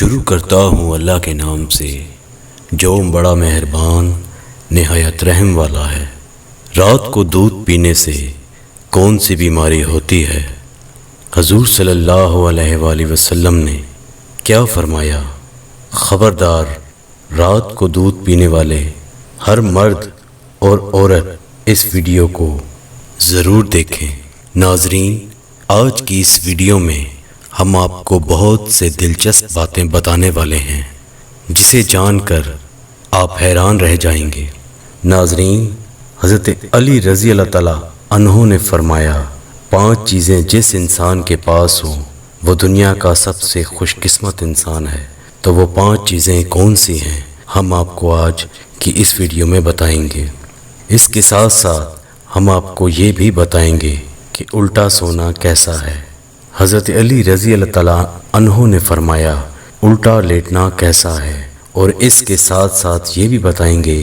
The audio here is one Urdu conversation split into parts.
شروع کرتا ہوں اللہ کے نام سے جو بڑا مہربان نہایت رحم والا ہے۔ رات کو دودھ پینے سے کون سی بیماری ہوتی ہے؟ حضور صلی اللہ علیہ وآلہ وسلم نے کیا فرمایا؟ خبردار، رات کو دودھ پینے والے ہر مرد اور عورت اس ویڈیو کو ضرور دیکھیں۔ ناظرین، آج کی اس ویڈیو میں ہم آپ کو بہت سے دلچسپ باتیں بتانے والے ہیں جسے جان کر آپ حیران رہ جائیں گے۔ ناظرین، حضرت علی رضی اللہ تعالیٰ عنہ نے فرمایا، 5 چیزیں جس انسان کے پاس ہوں وہ دنیا کا سب سے خوش قسمت انسان ہے۔ تو وہ 5 چیزیں کون سی ہیں ہم آپ کو آج کی اس ویڈیو میں بتائیں گے۔ اس کے ساتھ ساتھ ہم آپ کو یہ بھی بتائیں گے کہ الٹا سونا کیسا ہے۔ حضرت علی رضی اللہ تعالیٰ عنہ نے فرمایا، الٹا لیٹنا کیسا ہے، اور اس کے ساتھ ساتھ یہ بھی بتائیں گے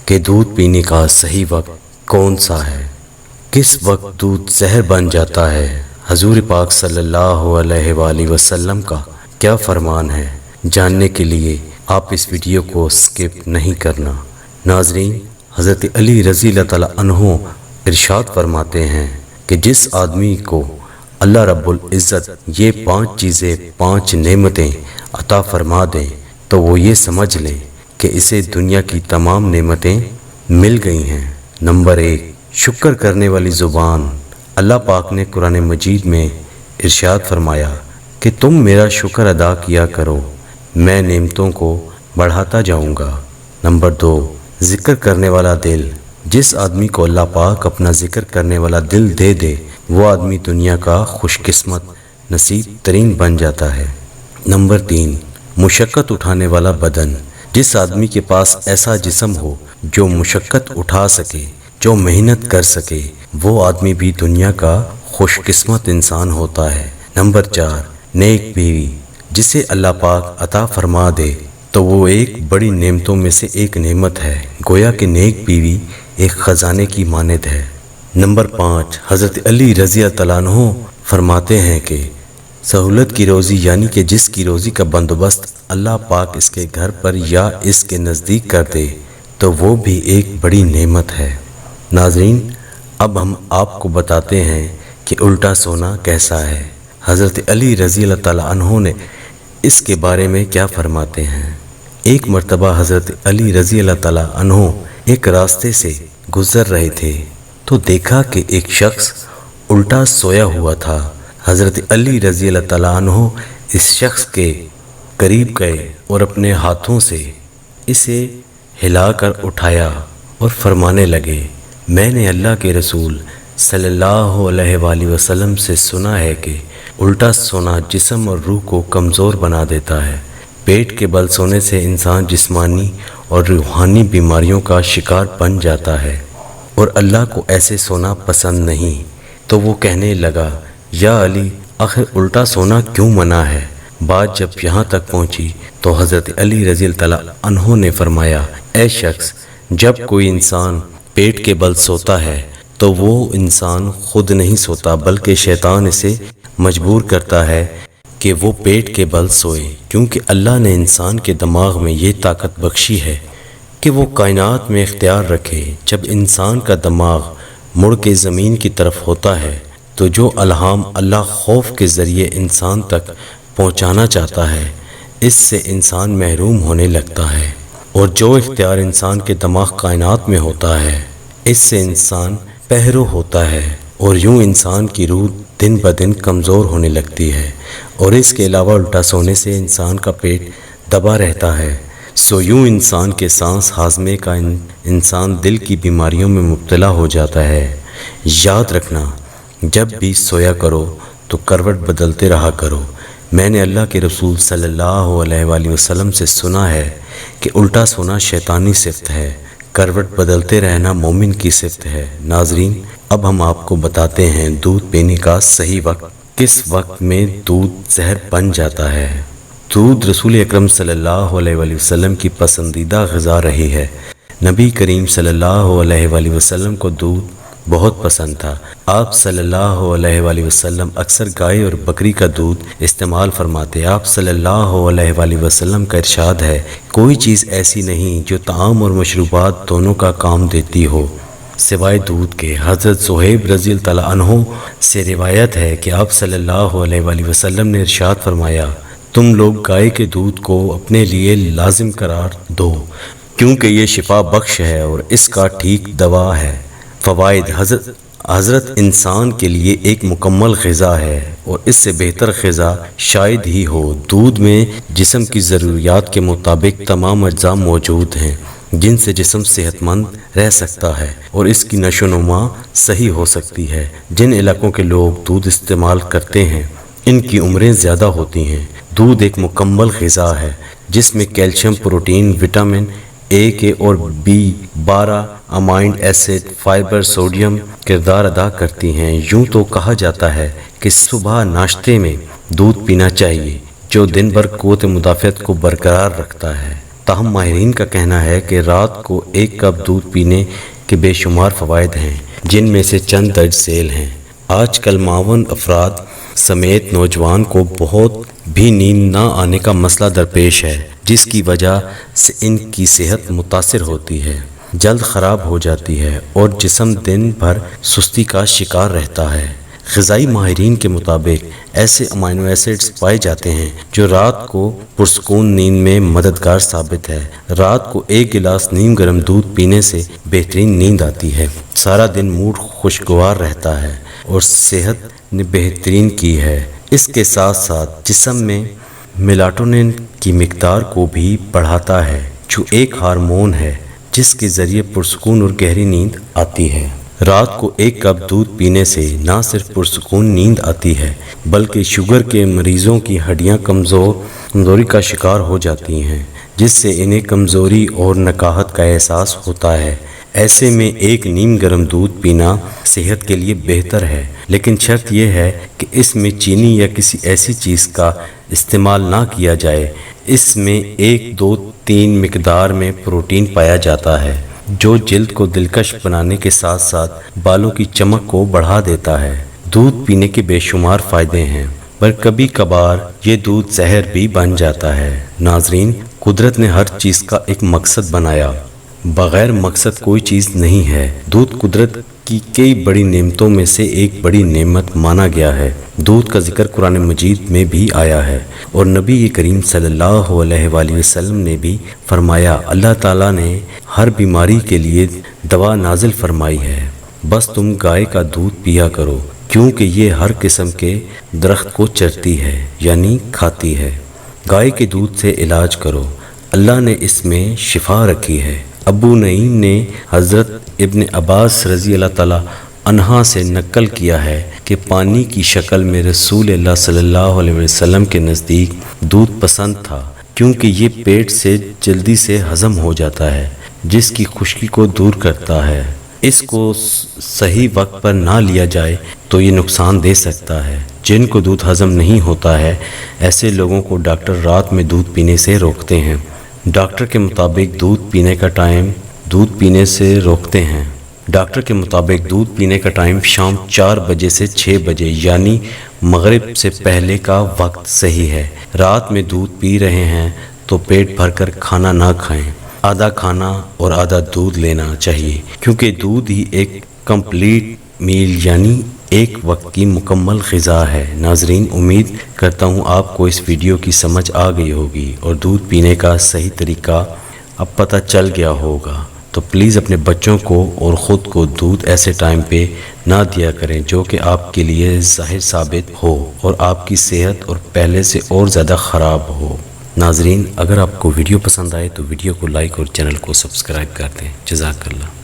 کہ دودھ پینے کا صحیح وقت کون سا ہے، کس وقت دودھ زہر بن جاتا ہے۔ حضور پاک صلی اللہ علیہ وآلہ وسلم کا کیا فرمان ہے، جاننے کے لیے آپ اس ویڈیو کو سکپ نہیں کرنا۔ ناظرین، حضرت علی رضی اللہ تعالیٰ عنہ ارشاد فرماتے ہیں کہ جس آدمی کو اللہ رب العزت یہ 5 چیزیں 5 نعمتیں عطا فرما دیں تو وہ یہ سمجھ لیں کہ اسے دنیا کی تمام نعمتیں مل گئی ہیں۔ نمبر 1، شکر کرنے والی زبان۔ اللہ پاک نے قرآن مجید میں ارشاد فرمایا کہ تم میرا شکر ادا کیا کرو، میں نعمتوں کو بڑھاتا جاؤں گا۔ نمبر 2، ذکر کرنے والا دل۔ جس آدمی کو اللہ پاک اپنا ذکر کرنے والا دل دے دے وہ آدمی دنیا کا خوش قسمت نصیب ترین بن جاتا ہے۔ نمبر 3، مشقت اٹھانے والا بدن۔ جس آدمی کے پاس ایسا جسم ہو جو مشقت اٹھا سکے، جو محنت کر سکے، وہ آدمی بھی دنیا کا خوش قسمت انسان ہوتا ہے۔ نمبر 4، نیک بیوی۔ جسے اللہ پاک عطا فرما دے تو وہ ایک بڑی نعمتوں میں سے ایک نعمت ہے، گویا کہ نیک بیوی ایک خزانے کی مانند ہے۔ نمبر 5، حضرت علی رضی اللہ عنہ فرماتے ہیں کہ سہولت کی روزی، یعنی کہ جس کی روزی کا بندوبست اللہ پاک اس کے گھر پر یا اس کے نزدیک کر دے تو وہ بھی ایک بڑی نعمت ہے۔ ناظرین، اب ہم آپ کو بتاتے ہیں کہ الٹا سونا کیسا ہے۔ حضرت علی رضی اللہ تعالیٰ عنہ نے اس کے بارے میں کیا فرماتے ہیں۔ ایک مرتبہ حضرت علی رضی اللہ تعالیٰ عنہ ایک راستے سے گزر رہے تھے تو دیکھا کہ ایک شخص الٹا سویا ہوا تھا۔ حضرت علی رضی اللہ تعالیٰ عنہ اس شخص کے قریب گئے اور اپنے ہاتھوں سے اسے ہلا کر اٹھایا اور فرمانے لگے، میں نے اللہ کے رسول صلی اللہ علیہ وآلہ وسلم سے سنا ہے کہ الٹا سونا جسم اور روح کو کمزور بنا دیتا ہے۔ پیٹ کے بل سونے سے انسان جسمانی اور روحانی بیماریوں کا شکار بن جاتا ہے، اور اللہ کو ایسے سونا پسند نہیں۔ تو وہ کہنے لگا، یا علی، آخر الٹا سونا کیوں منع ہے؟ بات جب یہاں تک پہنچی تو حضرت علی رضی اللہ تعالیٰ عنہ نے فرمایا، اے شخص، جب کوئی انسان پیٹ کے بل سوتا ہے تو وہ انسان خود نہیں سوتا بلکہ شیطان اسے مجبور کرتا ہے کہ وہ پیٹ کے بل سوئے، کیونکہ اللہ نے انسان کے دماغ میں یہ طاقت بخشی ہے کہ وہ کائنات میں اختیار رکھے۔ جب انسان کا دماغ مڑ کے زمین کی طرف ہوتا ہے تو جو الہام اللہ خوف کے ذریعے انسان تک پہنچانا چاہتا ہے، اس سے انسان محروم ہونے لگتا ہے، اور جو اختیار انسان کے دماغ کائنات میں ہوتا ہے اس سے انسان پہرو ہوتا ہے، اور یوں انسان کی روح دن بدن کمزور ہونے لگتی ہے۔ اور اس کے علاوہ الٹا سونے سے انسان کا پیٹ دبا رہتا ہے، سو یوں انسان کے سانس ہاضمے کا انسان دل کی بیماریوں میں مبتلا ہو جاتا ہے۔ یاد رکھنا، جب بھی سویا کرو تو کروٹ بدلتے رہا کرو۔ میں نے اللہ کے رسول صلی اللہ علیہ وآلہ وسلم سے سنا ہے کہ الٹا سونا شیطانی صفت ہے، کروٹ بدلتے رہنا مومن کی صفت ہے۔ ناظرین، اب ہم آپ کو بتاتے ہیں دودھ پینے کا صحیح وقت، کس وقت میں دودھ زہر بن جاتا ہے۔ دودھ رسول اکرم صلی اللہ علیہ وآلہ وسلم کی پسندیدہ غذا رہی ہے۔ نبی کریم صلی اللہ علیہ وآلہ وسلم کو دودھ بہت پسند تھا۔ آپ صلی اللہ علیہ وآلہ وسلم اکثر گائے اور بکری کا دودھ استعمال فرماتے۔ آپ صلی اللہ علیہ وآلہ وسلم کا ارشاد ہے، کوئی چیز ایسی نہیں جو طعام اور مشروبات دونوں کا کام دیتی ہو سوائے دودھ کے۔ حضرت صہیب رضی اللہ عنہ سے روایت ہے کہ آپ صلی اللہ علیہ وآلہ وسلم نے ارشاد فرمایا، تم لوگ گائے کے دودھ کو اپنے لیے لازم قرار دو کیونکہ یہ شفا بخش ہے اور اس کا ٹھیک دوا ہے۔ فوائد: حضرت انسان کے لیے ایک مکمل غذا ہے اور اس سے بہتر غذا شاید ہی ہو۔ دودھ میں جسم کی ضروریات کے مطابق تمام اجزاء موجود ہیں جن سے جسم صحت مند رہ سکتا ہے اور اس کی نشو و نما صحیح ہو سکتی ہے۔ جن علاقوں کے لوگ دودھ استعمال کرتے ہیں ان کی عمریں زیادہ ہوتی ہیں۔ دودھ ایک مکمل غذا ہے جس میں کیلشیم، پروٹین، وٹامن اے کے اور B12 amino acid, fibre, sodium کردار ادا کرتی ہیں۔ یوں تو کہا جاتا ہے کہ صبح ناشتے میں دودھ پینا چاہیے جو دن بھر قوت مدافعت کو برقرار رکھتا ہے۔ تاہم ماہرین کا کہنا ہے کہ رات کو 1 کپ دودھ پینے کے بے شمار فوائد ہیں جن میں سے چند درج ذیل ہیں۔ آج کل معاون افراد سمیت نوجوان کو بہت بھی نیند نہ آنے کا مسئلہ درپیش ہے جس کی وجہ سے ان کی صحت متاثر ہوتی ہے، جلد خراب ہو جاتی ہے اور جسم دن بھر سستی کا شکار رہتا ہے۔ غذائی ماہرین کے مطابق ایسے امائنو ایسڈز پائے جاتے ہیں جو رات کو پرسکون نیند میں مددگار ثابت ہے۔ رات کو 1 گلاس نیم گرم دودھ پینے سے بہترین نیند آتی ہے، سارا دن موڈ خوشگوار رہتا ہے اور صحت نے بہترین کی ہے۔ اس کے ساتھ ساتھ جسم میں میلاٹونن کی مقدار کو بھی بڑھاتا ہے جو ایک ہارمون ہے جس کے ذریعے پرسکون اور گہری نیند آتی ہے۔ رات کو 1 کپ دودھ پینے سے نہ صرف پرسکون نیند آتی ہے بلکہ شوگر کے مریضوں کی ہڈیاں کمزوری کا شکار ہو جاتی ہیں جس سے انہیں کمزوری اور نکاہت کا احساس ہوتا ہے۔ ایسے میں 1 نیم گرم دودھ پینا صحت کے لیے بہتر ہے، لیکن شرط یہ ہے کہ اس میں چینی یا کسی ایسی چیز کا استعمال نہ کیا جائے۔ اس میں 1، 2، 3 مقدار میں پروٹین پایا جاتا ہے جو جلد کو دلکش بنانے کے ساتھ ساتھ بالوں کی چمک کو بڑھا دیتا ہے۔ دودھ پینے کے بے شمار فائدے ہیں پر کبھی کبھار یہ دودھ زہر بھی بن جاتا ہے۔ ناظرین، قدرت نے ہر چیز کا ایک مقصد بنایا، بغیر مقصد کوئی چیز نہیں ہے۔ دودھ قدرت کی کئی بڑی نعمتوں میں سے ایک بڑی نعمت مانا گیا ہے۔ دودھ کا ذکر قرآن مجید میں بھی آیا ہے اور نبی کریم صلی اللہ علیہ وآلہ وسلم نے بھی فرمایا، اللہ تعالیٰ نے ہر بیماری کے لیے دوا نازل فرمائی ہے، بس تم گائے کا دودھ پیا کرو کیونکہ یہ ہر قسم کے درخت کو چرتی ہے یعنی کھاتی ہے۔ گائے کے دودھ سے علاج کرو، اللہ نے اس میں شفا رکھی ہے۔ ابو نعیم نے حضرت ابن عباس رضی اللہ تعالیٰ عنہ سے نقل کیا ہے کہ پانی کی شکل میں رسول اللہ صلی اللہ علیہ وسلم کے نزدیک دودھ پسند تھا کیونکہ یہ پیٹ سے جلدی سے ہضم ہو جاتا ہے، جس کی خشکی کو دور کرتا ہے۔ اس کو صحیح وقت پر نہ لیا جائے تو یہ نقصان دے سکتا ہے۔ جن کو دودھ ہضم نہیں ہوتا ہے ایسے لوگوں کو ڈاکٹر رات میں دودھ پینے سے روکتے ہیں۔ ڈاکٹر کے مطابق دودھ پینے کا ٹائم شام 4 بجے سے 6 بجے یعنی مغرب سے پہلے کا وقت صحیح ہے۔ رات میں دودھ پی رہے ہیں تو پیٹ بھر کر کھانا نہ کھائیں، آدھا کھانا اور آدھا دودھ لینا چاہیے کیونکہ دودھ ہی ایک کمپلیٹ میل یعنی ایک وقت کی مکمل غذا ہے۔ ناظرین، امید کرتا ہوں آپ کو اس ویڈیو کی سمجھ آ گئی ہوگی اور دودھ پینے کا صحیح طریقہ اب پتہ چل گیا ہوگا۔ تو پلیز اپنے بچوں کو اور خود کو دودھ ایسے ٹائم پہ نہ دیا کریں جو کہ آپ کے لیے ظاہر ثابت ہو اور آپ کی صحت اور پہلے سے اور زیادہ خراب ہو۔ ناظرین، اگر آپ کو ویڈیو پسند آئے تو ویڈیو کو لائک اور چینل کو سبسکرائب کر دیں۔ جزاک اللہ۔